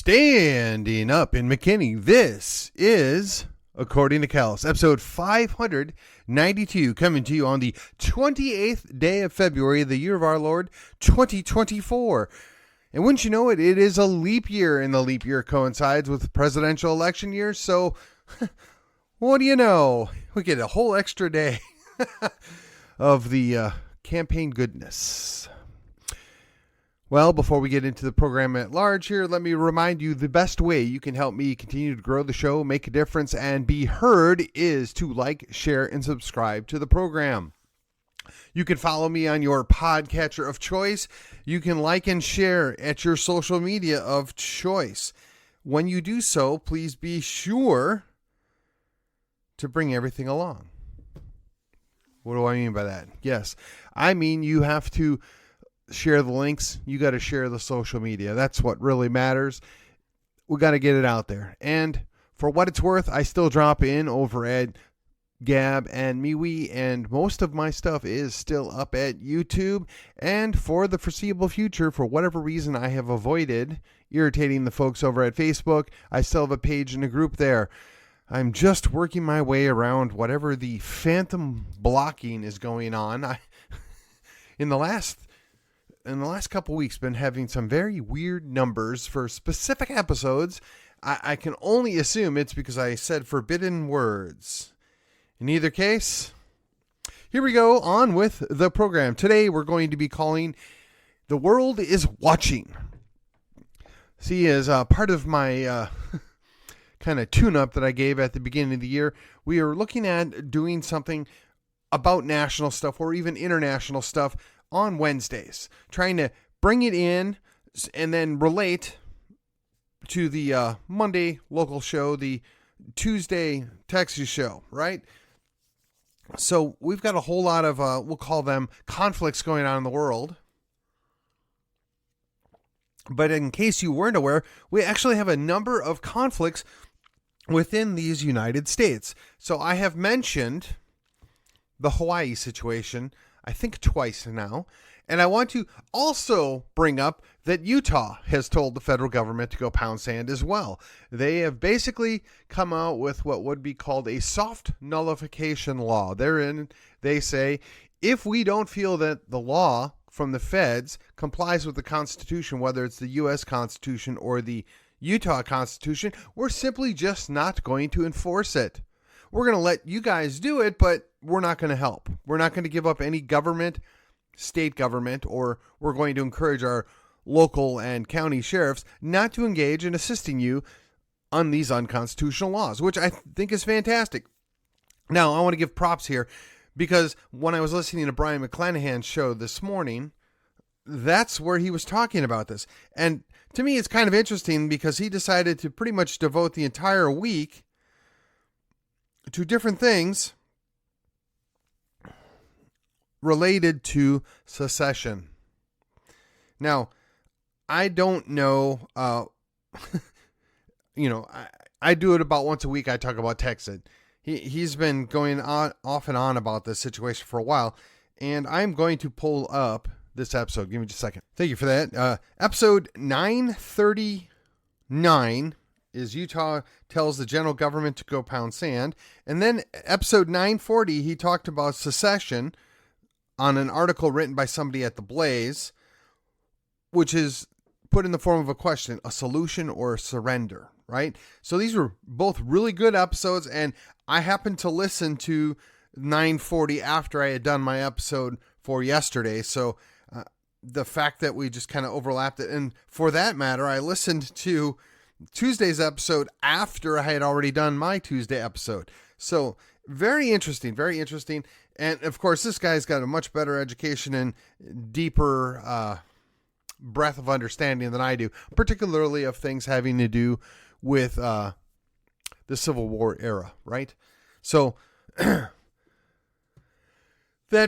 Standing up in McKinney, this is According to Callus, episode 592, coming to you on the 28th day of February, the year of our Lord, 2024. And wouldn't you know it, it is a leap year, and the leap year coincides with presidential election year, so what do you know? We get a whole extra day of the campaign goodness. Well, before we get into the program at large here, let me remind you the best way you can help me continue to grow the show, make a difference, and be heard is to like, share, and subscribe to the program. You can follow me on your podcatcher of choice. You can like and share at your social media of choice. When you do so, please be sure to bring everything along. What do I mean by that? Yes, I mean you have to share the links. You got to share the social media. That's what really matters. We got to get it out there. And for what it's worth, I still drop in over at Gab and MeWe, and most of my stuff is still up at YouTube. And for the foreseeable future, for whatever reason I have avoided irritating the folks over at Facebook, I still have a page and a group there. I'm just working my way around whatever the phantom blocking is going on. In the last couple weeks, been having some very weird numbers for specific episodes. I can only assume it's because I said forbidden words. In either case, here we go on with the program. Today we're going to be calling The World is Watching. See, as part of my kind of tune-up that I gave at the beginning of the year, we are looking at doing something about national stuff or even international stuff on Wednesdays, trying to bring it in and then relate to the Monday local show, the Tuesday Texas show, right? So we've got a whole lot of, we'll call them conflicts going on in the world. But in case you weren't aware, we actually have a number of conflicts within these United States. So I have mentioned the Hawaii situation, I think twice now. And I want to also bring up that Utah has told the federal government to go pound sand as well. They have basically come out with what would be called a soft nullification law. Therein, they say, if we don't feel that the law from the feds complies with the Constitution, whether it's the U.S. Constitution or the Utah Constitution, we're simply just not going to enforce it. We're going to let you guys do it, but we're not going to help. We're not going to give up any government, state government, or we're going to encourage our local and county sheriffs not to engage in assisting you on these unconstitutional laws, which I think is fantastic. Now, I want to give props here because when I was listening to Brian McClanahan's show this morning, that's where he was talking about this. And to me, it's kind of interesting because he decided to pretty much devote the entire week to different things related to secession. Now, I don't know, I do it about once a week. I talk about Texas. He's been going on off and on about this situation for a while, and I'm going to pull up this episode. Give me just a second. Thank you for that. Episode 939 is Utah tells the general government to go pound sand. And then episode 940, he talked about secession on an article written by somebody at The Blaze, which is put in the form of a question, a solution or a surrender, right? So these were both really good episodes, and I happened to listen to 940 after I had done my episode for yesterday. So the fact that we just kind of overlapped it, and for that matter, I listened to Tuesday's episode after I had already done my Tuesday episode. So very interesting, very interesting. And of course, this guy's got a much better education and deeper breadth of understanding than I do, particularly of things having to do with the Civil War era, right? So that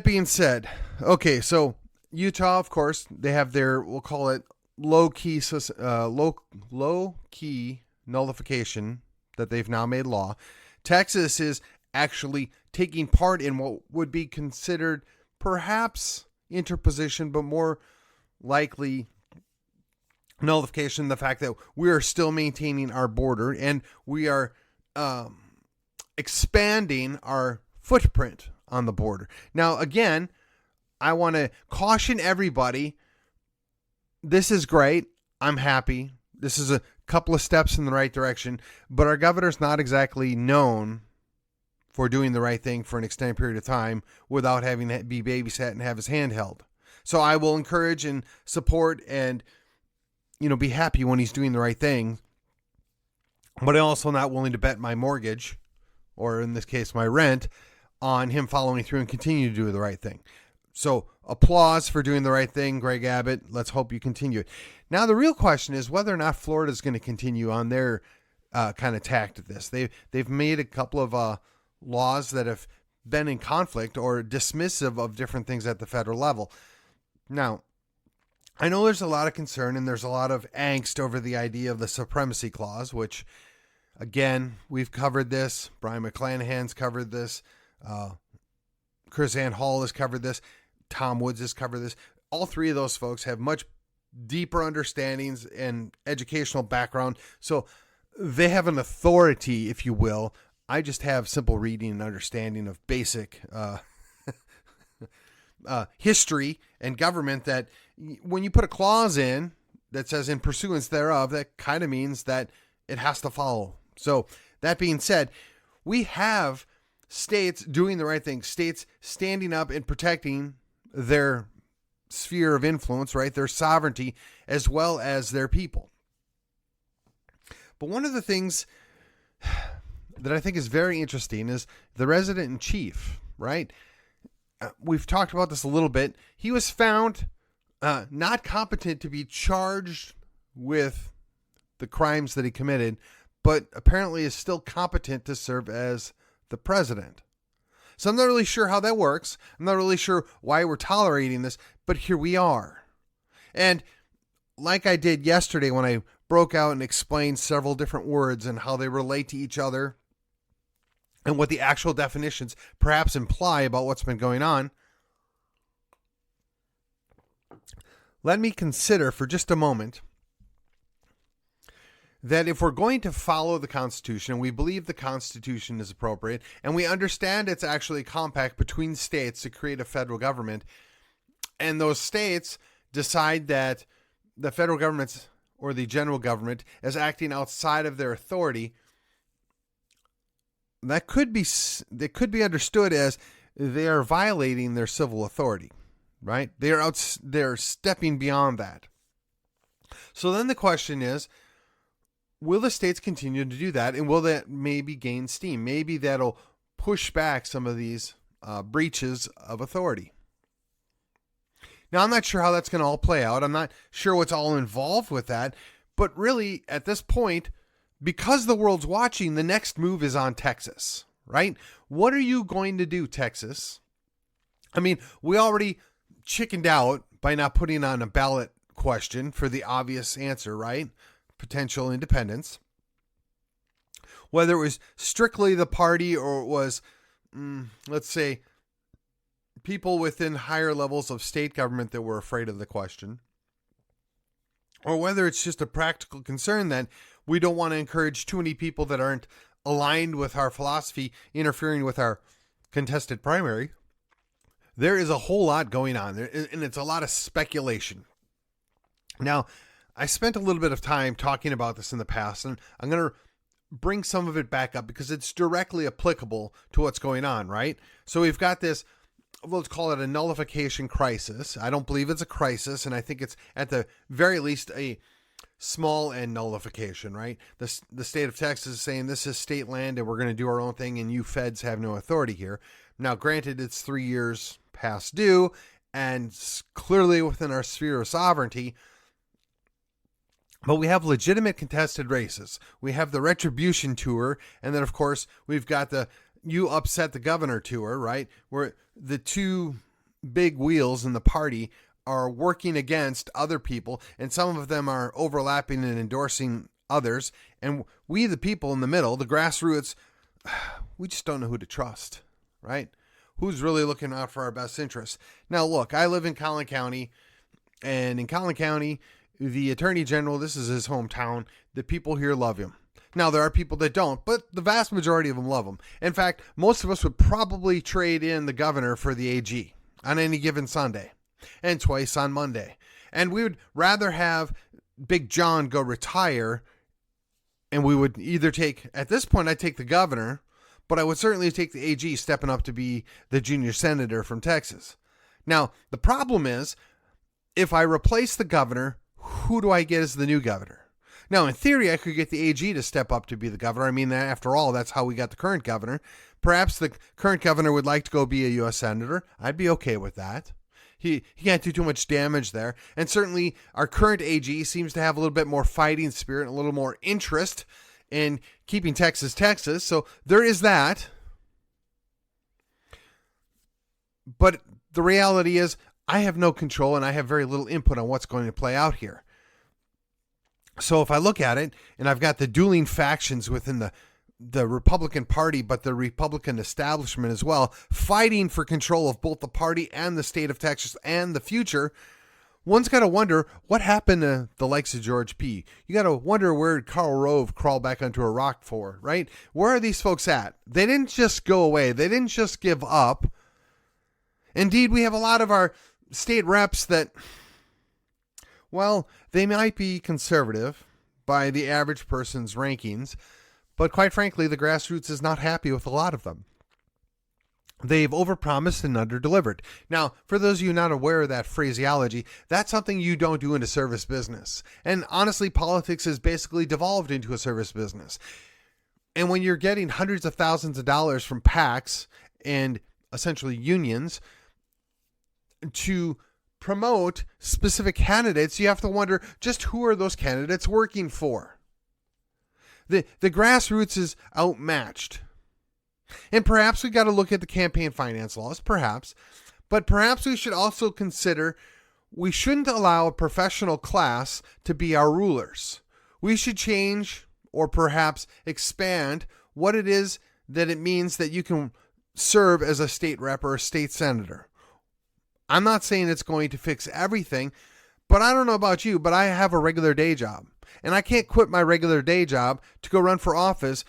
being said, okay, so Utah, of course, they have their, we'll call it low key nullification that they've now made law. Texas is actually taking part in what would be considered perhaps interposition, but more likely nullification, the fact that we are still maintaining our border and we are expanding our footprint on the border. Now, again, I want to caution everybody. This is great. I'm happy. This is a couple of steps in the right direction, but our governor's not exactly known for doing the right thing for an extended period of time without having to be babysat and have his hand held. So I will encourage and support and, be happy when he's doing the right thing, but I'm also not willing to bet my mortgage, or in this case, my rent, on him following through and continue to do the right thing. So applause for doing the right thing, Greg Abbott. Let's hope you continue it. Now, the real question is whether or not Florida is going to continue on their kind of tact at this. They've made a couple of laws that have been in conflict or dismissive of different things at the federal level. Now, I know there's a lot of concern and there's a lot of angst over the idea of the supremacy clause, which, again, we've covered this. Brian McClanahan's covered this. Chris Ann Hall has covered this. Tom Woods has covered this. All three of those folks have much deeper understandings and educational background. So they have an authority, if you will. I just have simple reading and understanding of basic history and government, that when you put a clause in that says in pursuance thereof, that kind of means that it has to follow. So that being said, we have states doing the right thing, states standing up and protecting their sphere of influence, right? Their sovereignty, as well as their people. But one of the things that I think is very interesting is the resident in chief, right? We've talked about this a little bit. He was found not competent to be charged with the crimes that he committed, but apparently is still competent to serve as the president. So I'm not really sure how that works. I'm not really sure why we're tolerating this, but here we are. And like I did yesterday when I broke out and explained several different words and how they relate to each other and what the actual definitions perhaps imply about what's been going on, let me consider for just a moment that if we're going to follow the Constitution, and we believe the Constitution is appropriate, and we understand it's actually a compact between states to create a federal government, and those states decide that the federal government or the general government is acting outside of their authority, that could be understood as they are violating their civil authority, right? They're stepping beyond that. So then the question is, will the states continue to do that? And will that maybe gain steam? Maybe that'll push back some of these breaches of authority. Now, I'm not sure how that's going to all play out. I'm not sure what's all involved with that. But really, at this point, because the world's watching, the next move is on Texas, right? What are you going to do, Texas? I mean, we already chickened out by not putting on a ballot question for the obvious answer, right? Potential independence. Whether it was strictly the party or it was, let's say, people within higher levels of state government that were afraid of the question, or whether it's just a practical concern that we don't want to encourage too many people that aren't aligned with our philosophy interfering with our contested primary. There is a whole lot going on there, and it's a lot of speculation. Now, I spent a little bit of time talking about this in the past, and I'm going to bring some of it back up because it's directly applicable to what's going on, right? So we've got this, let's call it a nullification crisis. I don't believe it's a crisis, and I think it's at the very least a small end nullification, right? The state of Texas is saying this is state land and we're going to do our own thing and you feds have no authority here. Now, granted, it's 3 years past due and clearly within our sphere of sovereignty, but we have legitimate contested races. We have the retribution tour, and then, of course, we've got the you upset the governor tour, right? Where the two big wheels in the party are working against other people, and some of them are overlapping and endorsing others. And we, the people in the middle, the grassroots, we just don't know who to trust, right? Who's really looking out for our best interests? Now, look, I live in Collin County, and in Collin County, the Attorney General, this is his hometown. The people here love him. Now, there are people that don't, but the vast majority of them love him. In fact, most of us would probably trade in the governor for the AG on any given Sunday and twice on Monday. And we would rather have Big John go retire, and we would either take, at this point, I'd take the governor, but I would certainly take the AG stepping up to be the junior senator from Texas. Now, the problem is, if I replace the governor, who do I get as the new governor? Now, in theory, I could get the AG to step up to be the governor. I mean, after all, that's how we got the current governor. Perhaps the current governor would like to go be a U.S. senator. I'd be okay with that. He can't do too much damage there. And certainly, our current AG seems to have a little bit more fighting spirit, a little more interest in keeping Texas, Texas. So there is that. But the reality is, I have no control and I have very little input on what's going to play out here. So if I look at it, and I've got the dueling factions within the Republican Party, but the Republican establishment as well, fighting for control of both the party and the state of Texas and the future, one's got to wonder what happened to the likes of George P. You got to wonder where Karl Rove crawled back onto a rock for, right? Where are these folks at? They didn't just go away. They didn't just give up. Indeed, we have a lot of our state reps that, well, they might be conservative by the average person's rankings, but quite frankly, the grassroots is not happy with a lot of them. They've overpromised and underdelivered. Now, for those of you not aware of that phraseology, that's something you don't do in a service business. And honestly, politics has basically devolved into a service business. And when you're getting hundreds of thousands of dollars from PACs and essentially unions to promote specific candidates, you have to wonder just who are those candidates working for? The grassroots is outmatched. And perhaps we got to look at the campaign finance laws, perhaps. But perhaps we should also consider we shouldn't allow a professional class to be our rulers. We should change or perhaps expand what it is that it means that you can serve as a state rep or a state senator. I'm not saying it's going to fix everything, but I don't know about you, but I have a regular day job. And I can't quit my regular day job to go run for office.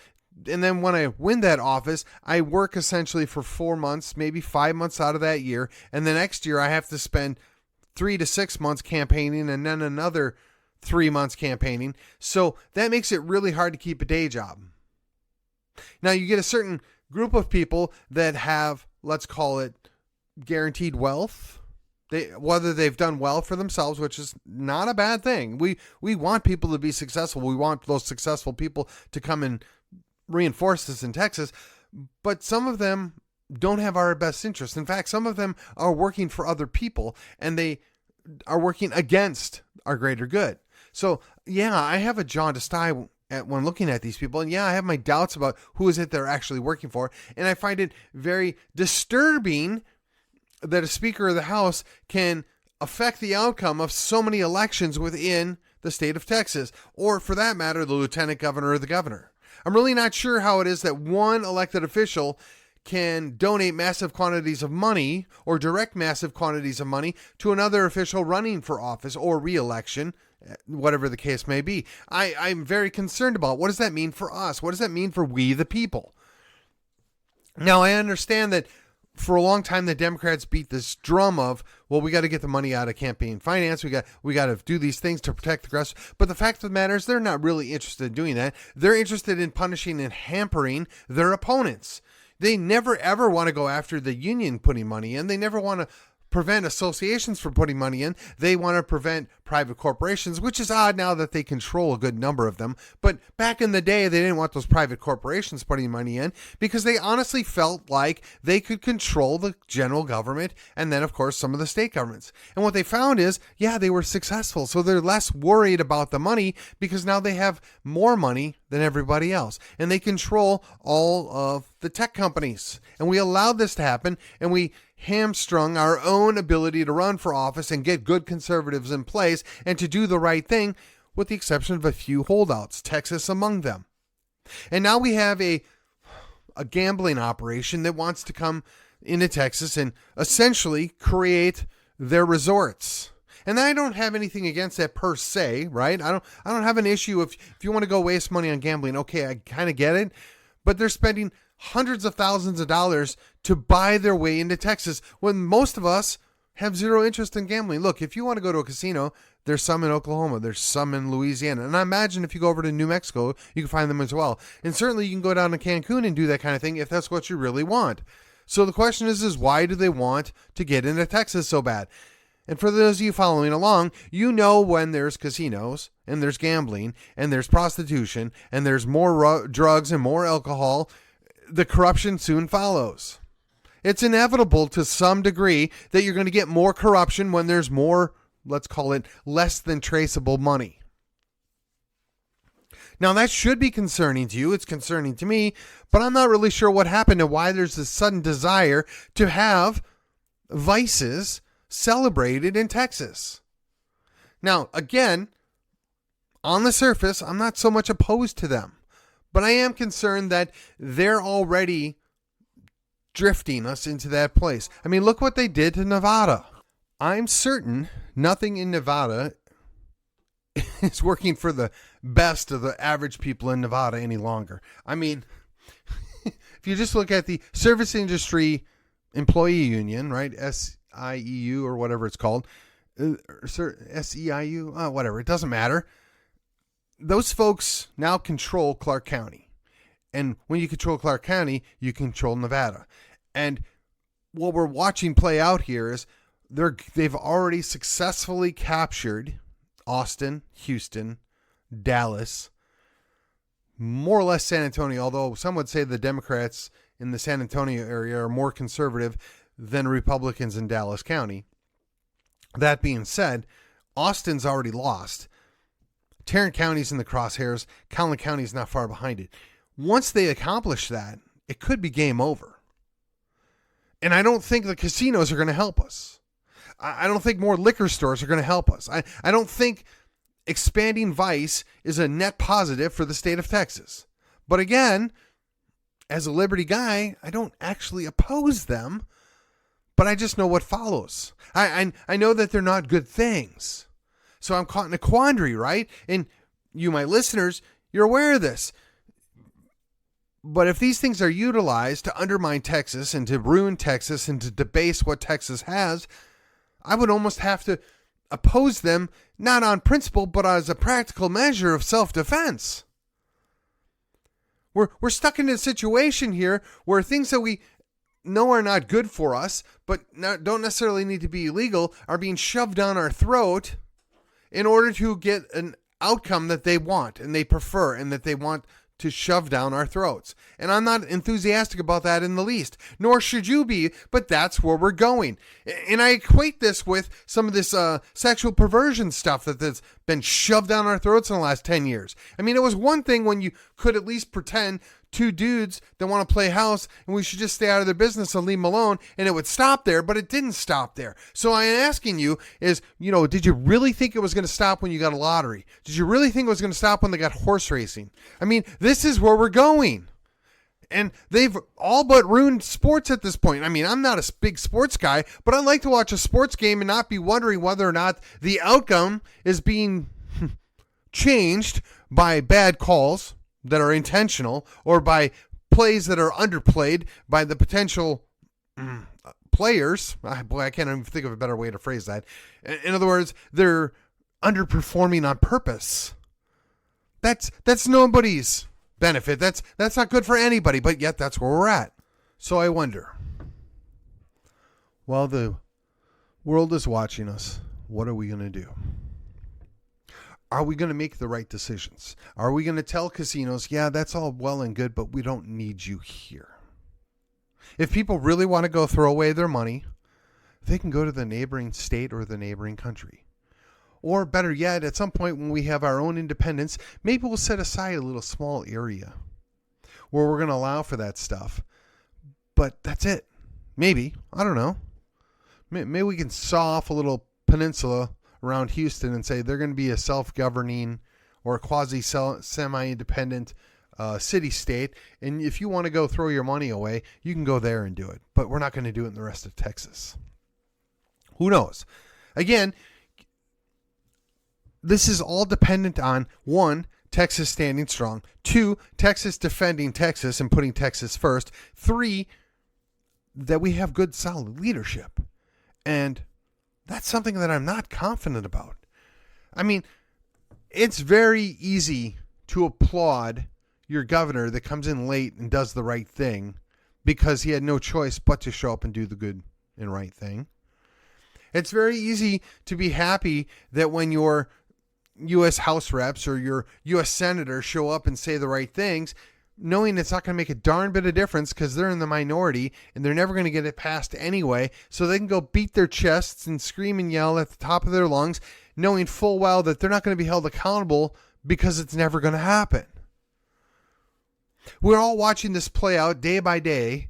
And then when I win that office, I work essentially for 4 months, maybe 5 months out of that year. And the next year I have to spend 3 to 6 months campaigning and then another 3 months campaigning. So that makes it really hard to keep a day job. Now you get a certain group of people that have, let's call it, guaranteed wealth. Whether they've done well for themselves, which is not a bad thing. We want people to be successful. We want those successful people to come and reinforce this in Texas. But some of them don't have our best interest. In fact, some of them are working for other people and they are working against our greater good. So yeah, I have a jaw to sty when looking at these people. And yeah, I have my doubts about who is it they're actually working for. And I find it very disturbing that a Speaker of the House can affect the outcome of so many elections within the state of Texas, or for that matter, the lieutenant governor or the governor. I'm really not sure how it is that one elected official can donate massive quantities of money or direct massive quantities of money to another official running for office or re-election, whatever the case may be. I'm very concerned about what does that mean for us? What does that mean for we the people? Now, I understand that for a long time, the Democrats beat this drum of, well, we got to get the money out of campaign finance. We got to do these things to protect the grass. But the fact of the matter is they're not really interested in doing that. They're interested in punishing and hampering their opponents. They never, ever want to go after the union putting money in. They never want to prevent associations from putting money in. They want to prevent private corporations, which is odd now that they control a good number of them. But back in the day, they didn't want those private corporations putting money in because they honestly felt like they could control the general government and then, of course, some of the state governments. And what they found is, yeah, they were successful. So they're less worried about the money because now they have more money than everybody else. And they control all of the tech companies. And we allowed this to happen, and we hamstrung our own ability to run for office and get good conservatives in place and to do the right thing, with the exception of a few holdouts, Texas among them. And now we have a gambling operation that wants to come into Texas and essentially create their resorts. And I don't have anything against that per se, right? I don't have an issue if you want to go waste money on gambling. Okay, I kind of get it. But they're spending hundreds of thousands of dollars to buy their way into Texas when most of us have zero interest in gambling. Look, if you want to go to a casino, there's some in Oklahoma, there's some in Louisiana. And I imagine if you go over to New Mexico, you can find them as well. And certainly you can go down to Cancun and do that kind of thing if that's what you really want. So the question is why do they want to get into Texas so bad? And for those of you following along, you know when there's casinos and there's gambling and there's prostitution and there's more drugs and more alcohol, the corruption soon follows. It's inevitable to some degree that you're going to get more corruption when there's more, let's call it, less than traceable money. Now, that should be concerning to you. It's concerning to me, but I'm not really sure what happened and why there's this sudden desire to have vices celebrated in Texas. Now, again, on the surface, I'm not so much opposed to them, but I am concerned that they're already drifting us into that place. I mean, look what they did to Nevada. I'm certain nothing in Nevada is working for the best of the average people in Nevada any longer. I mean, if you just look at the Service Industry Employee Union, right? SIEU or whatever it's called. SEIU, whatever. It doesn't matter. Those folks now control Clark County. And when you control Clark County, you control Nevada. And what we're watching play out here is they've already successfully captured Austin, Houston, Dallas, more or less San Antonio, although some would say the Democrats in the San Antonio area are more conservative than Republicans in Dallas County. That being said, Austin's already lost. Tarrant County's in the crosshairs. Collin County's not far behind it. Once they accomplish that, it could be game over. And I don't think the casinos are going to help us. I don't think more liquor stores are going to help us. I don't think expanding vice is a net positive for the state of Texas. But again, as a Liberty guy, I don't actually oppose them, but I just know what follows. I know that they're not good things. So I'm caught in a quandary, right? And you, my listeners, you're aware of this. But if these things are utilized to undermine Texas and to ruin Texas and to debase what Texas has, I would almost have to oppose them, not on principle, but as a practical measure of self-defense. We're stuck in a situation here where things that we know are not good for us, but don't necessarily need to be illegal, are being shoved down our throat in order to get an outcome that they want and they prefer and that they want to shove down our throats. And I'm not enthusiastic about that in the least, nor should you be, but that's where we're going. And I equate this with some of this sexual perversion stuff that's been shoved down our throats in the last 10 years. I mean, it was one thing when you could at least pretend two dudes that want to play house and we should just stay out of their business and leave them alone, and it would stop there, but it didn't stop there. So I'm asking you is, did you really think it was going to stop when you got a lottery? Did you really think it was going to stop when they got horse racing? I mean, this is where we're going. And they've all but ruined sports at this point. I mean, I'm not a big sports guy, but I like to watch a sports game and not be wondering whether or not the outcome is being changed by bad calls that are intentional or by plays that are underplayed by the potential players. Boy, I can't even think of a better way to phrase that. In other words, they're underperforming on purpose. That's nobody's benefit. That's not good for anybody, but yet that's where we're at. So I wonder, while the world is watching us, what are we going to do? Are we going to make the right decisions? Are we going to tell casinos, yeah, that's all well and good, but we don't need you here? If people really want to go throw away their money, they can go to the neighboring state or the neighboring country. Or better yet, at some point when we have our own independence, maybe we'll set aside a little small area where we're going to allow for that stuff. But that's it. Maybe. I don't know. Maybe we can saw off a little peninsula around Houston and say they're going to be a self-governing or a quasi-semi-independent city-state. And if you want to go throw your money away, you can go there and do it. But we're not going to do it in the rest of Texas. Who knows? Again, this is all dependent on, one, Texas standing strong, two, Texas defending Texas and putting Texas first, three, that we have good, solid leadership. And that's something that I'm not confident about. I mean, it's very easy to applaud your governor that comes in late and does the right thing because he had no choice but to show up and do the good and right thing. It's very easy to be happy that when your U.S. House reps or your U.S. senators show up and say the right things, knowing it's not going to make a darn bit of difference because they're in the minority and they're never going to get it passed anyway, so they can go beat their chests and scream and yell at the top of their lungs, knowing full well that they're not going to be held accountable because it's never going to happen. We're all watching this play out day by day,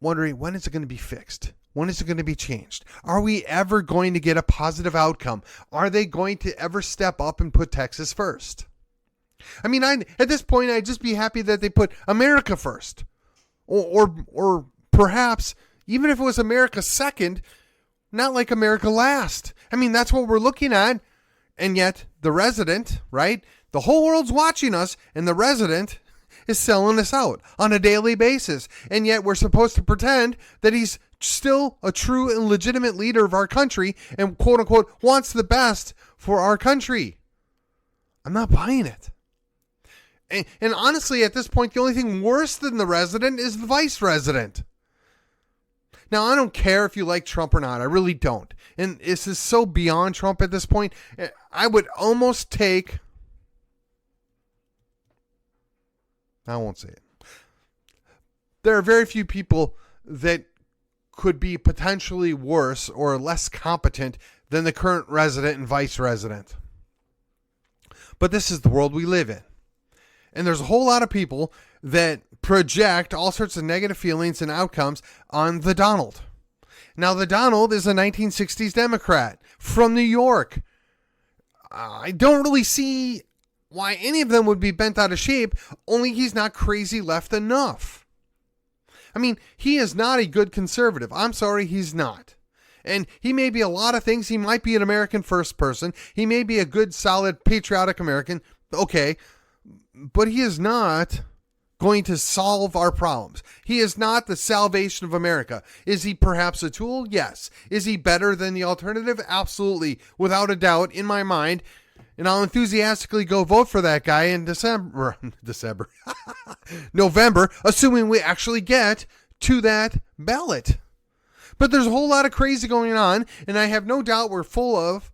wondering, when is it going to be fixed? When is it going to be changed? Are we ever going to get a positive outcome? Are they going to ever step up and put Texas first? I mean, at this point, I'd just be happy that they put America first. Or perhaps, even if it was America second, not like America last. I mean, that's what we're looking at. And yet, the resident, right? The whole world's watching us, and the resident is selling us out on a daily basis. And yet, we're supposed to pretend that he's still a true and legitimate leader of our country and, quote unquote, wants the best for our country. I'm not buying it. And honestly, at this point, the only thing worse than the resident is the vice resident. Now, I don't care if you like Trump or not. I really don't. And this is so beyond Trump at this point. I would almost take... I won't say it. There are very few people that could be potentially worse or less competent than the current resident and vice resident. But this is the world we live in. And there's a whole lot of people that project all sorts of negative feelings and outcomes on the Donald. Now, the Donald is a 1960s Democrat from New York. I don't really see why any of them would be bent out of shape, only he's not crazy left enough. I mean, he is not a good conservative. I'm sorry, he's not. And he may be a lot of things. He might be an American first person. He may be a good, solid, patriotic American. Okay. But he is not going to solve our problems. He is not the salvation of America. Is he perhaps a tool? Yes. Is he better than the alternative? Absolutely. Without a doubt, in my mind. And I'll enthusiastically go vote for that guy in November, assuming we actually get to that ballot. But there's a whole lot of crazy going on, and I have no doubt we're full of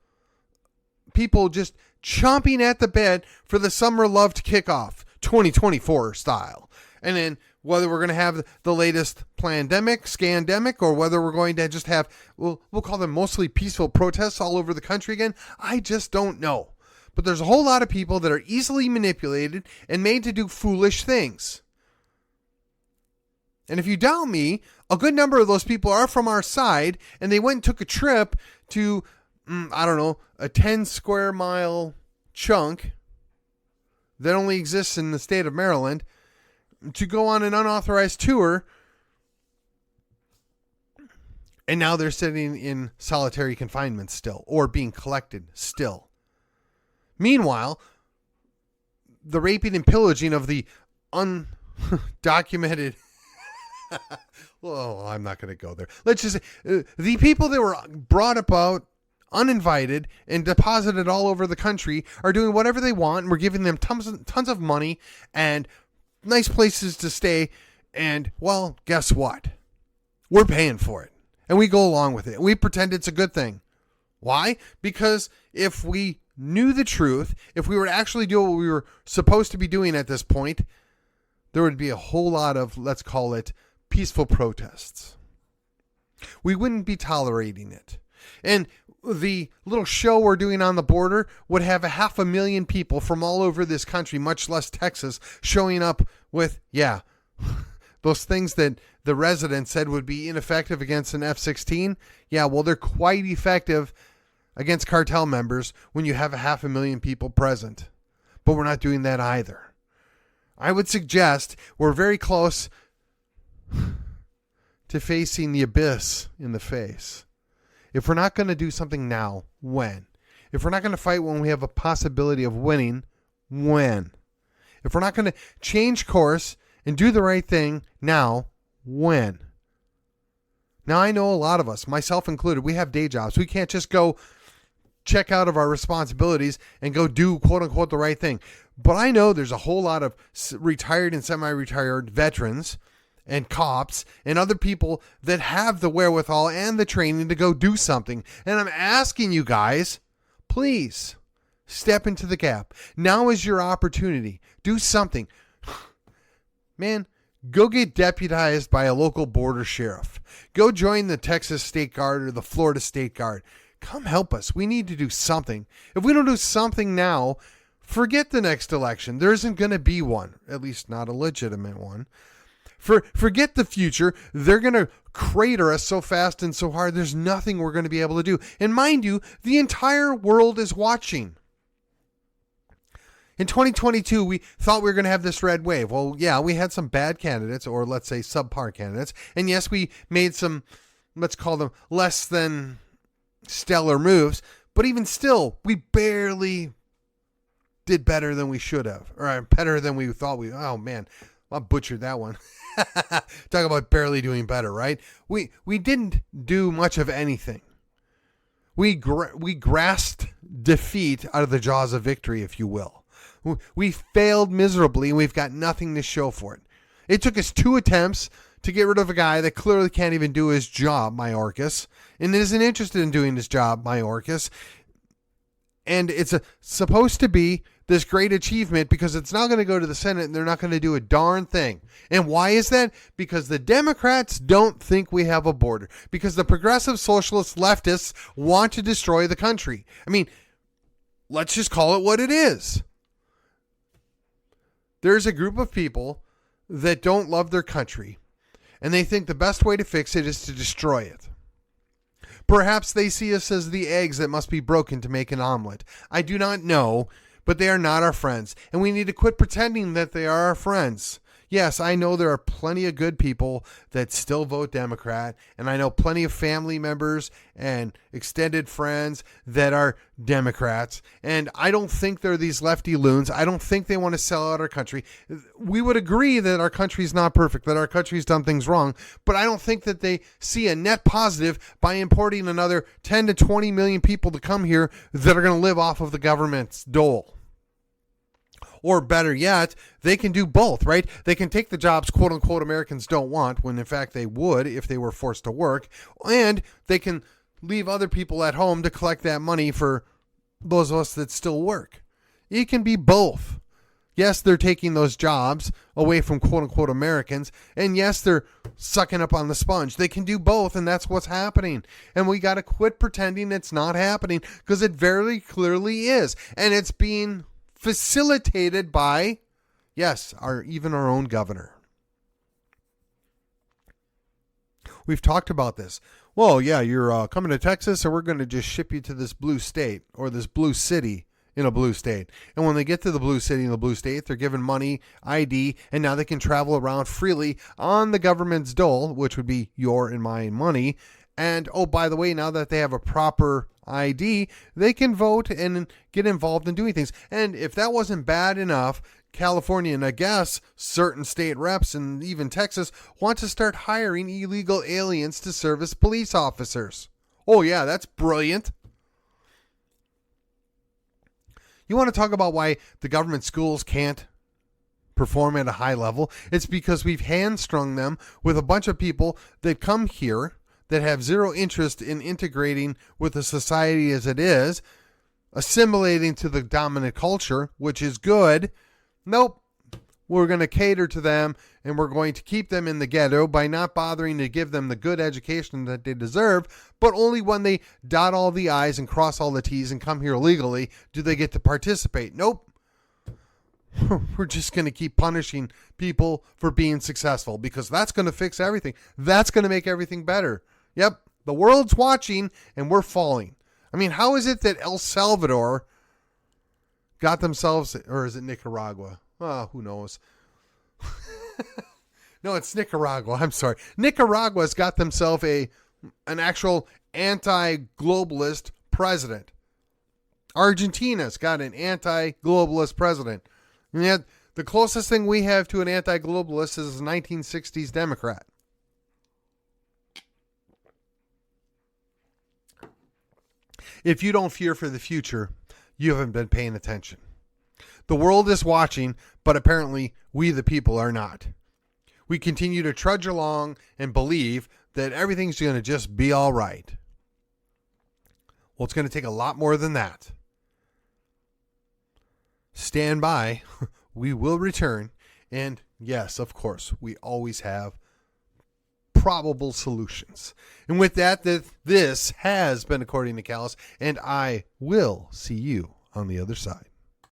people just chomping at the bit for the summer love to kick off, 2024 style. And then whether we're going to have the latest plandemic, scandemic, or whether we're going to just have, we'll call them mostly peaceful protests all over the country again, I just don't know. But there's a whole lot of people that are easily manipulated and made to do foolish things. And if you doubt me, a good number of those people are from our side, and they went and took a trip to, a 10 square mile chunk that only exists in the state of Maryland to go on an unauthorized tour. And now they're sitting in solitary confinement still, or being collected still. Meanwhile, the raping and pillaging of the undocumented... well, I'm not going to go there. Let's just say the people that were brought about uninvited and deposited all over the country are doing whatever they want. And we're giving them tons of money and nice places to stay. And, well, guess what? We're paying for it. And we go along with it. We pretend it's a good thing. Why? Because if we knew the truth, if we were to actually do what we were supposed to be doing at this point, there would be a whole lot of, let's call it, peaceful protests. We wouldn't be tolerating it. And the little show we're doing on the border would have 500,000 people from all over this country, much less Texas, showing up with, those things that the resident said would be ineffective against an F-16. Yeah, well, they're quite effective against cartel members when you have 500,000 people present. But we're not doing that either. I would suggest we're very close to facing the abyss in the face. If we're not going to do something now, when? If we're not going to fight when we have a possibility of winning, when? If we're not going to change course and do the right thing now, when? Now, I know a lot of us, myself included, we have day jobs. We can't just go check out of our responsibilities and go do, quote unquote, the right thing. But I know there's a whole lot of retired and semi-retired veterans and cops and other people that have the wherewithal and the training to go do something. And I'm asking you guys, please step into the gap. Now is your opportunity. Do something. Man, go get deputized by a local border sheriff. Go join the Texas State Guard or the Florida State Guard. Come help us. We need to do something. If we don't do something now, forget the next election. There isn't going to be one, at least not a legitimate one. Forget the future. They're going to crater us so fast and so hard, there's nothing we're going to be able to do. And mind you, the entire world is watching. In 2022, we thought we were going to have this red wave. Well, yeah, we had some bad candidates, or let's say subpar candidates. And yes, we made some, let's call them less than stellar moves. But even still, we barely did better than we should have. Or better than we thought we, oh man, I butchered that one. Talk about barely doing better, right? We didn't do much of anything. We grasped defeat out of the jaws of victory, if you will. We failed miserably, and we've got nothing to show for it. It took us 2 attempts to get rid of a guy that clearly can't even do his job, Mayorkas, and isn't interested in doing his job, Mayorkas. And it's supposed to be this great achievement because it's not going to go to the Senate and they're not going to do a darn thing. And why is that? Because the Democrats don't think we have a border. Because the progressive socialist leftists want to destroy the country. I mean, let's just call it what it is. There's a group of people that don't love their country, and they think the best way to fix it is to destroy it. Perhaps they see us as the eggs that must be broken to make an omelet. I do not know, but they are not our friends, and we need to quit pretending that they are our friends. Yes, I know there are plenty of good people that still vote Democrat, and I know plenty of family members and extended friends that are Democrats, and I don't think they're these lefty loons. I don't think they want to sell out our country. We would agree that our country's not perfect, that our country's done things wrong, but I don't think that they see a net positive by importing another 10 to 20 million people to come here that are going to live off of the government's dole. Or better yet, they can do both, right? They can take the jobs, quote unquote, Americans don't want, when in fact they would if they were forced to work. And they can leave other people at home to collect that money for those of us that still work. It can be both. Yes, they're taking those jobs away from quote unquote Americans. And yes, they're sucking up on the sponge. They can do both, and that's what's happening. And we got to quit pretending it's not happening, because it very clearly is. And it's being facilitated by, yes, even our own governor. We've talked about this. Well, yeah, you're coming to Texas, so we're going to just ship you to this blue state or this blue city in a blue state. And when they get to the blue city in the blue state, they're given money, ID, and now they can travel around freely on the government's dole, which would be your and my money. And, oh, by the way, now that they have a proper ID, they can vote and get involved in doing things. And if that wasn't bad enough, California and I guess certain state reps and even Texas want to start hiring illegal aliens to serve as police officers. Oh, yeah, that's brilliant. You want to talk about why the government schools can't perform at a high level? It's because we've hamstrung them with a bunch of people that come here that have zero interest in integrating with the society as it is, assimilating to the dominant culture, which is good. Nope. We're going to cater to them, and we're going to keep them in the ghetto by not bothering to give them the good education that they deserve, but only when they dot all the I's and cross all the T's and come here legally do they get to participate. Nope. We're just going to keep punishing people for being successful, because that's going to fix everything. That's going to make everything better. Yep, the world's watching, and we're falling. I mean, how is it that El Salvador got themselves, or is it Nicaragua? Oh, who knows? No, it's Nicaragua. I'm sorry. Nicaragua's got themselves an actual anti-globalist president. Argentina's got an anti-globalist president. And yet, the closest thing we have to an anti-globalist is a 1960s Democrat. If you don't fear for the future, you haven't been paying attention. The world is watching, but apparently we the people are not. We continue to trudge along and believe that everything's going to just be all right. Well, it's going to take a lot more than that. Stand by. We will return. And yes, of course, we always have probable solutions. And with that, this has been According to Callus, and I will see you on the other side.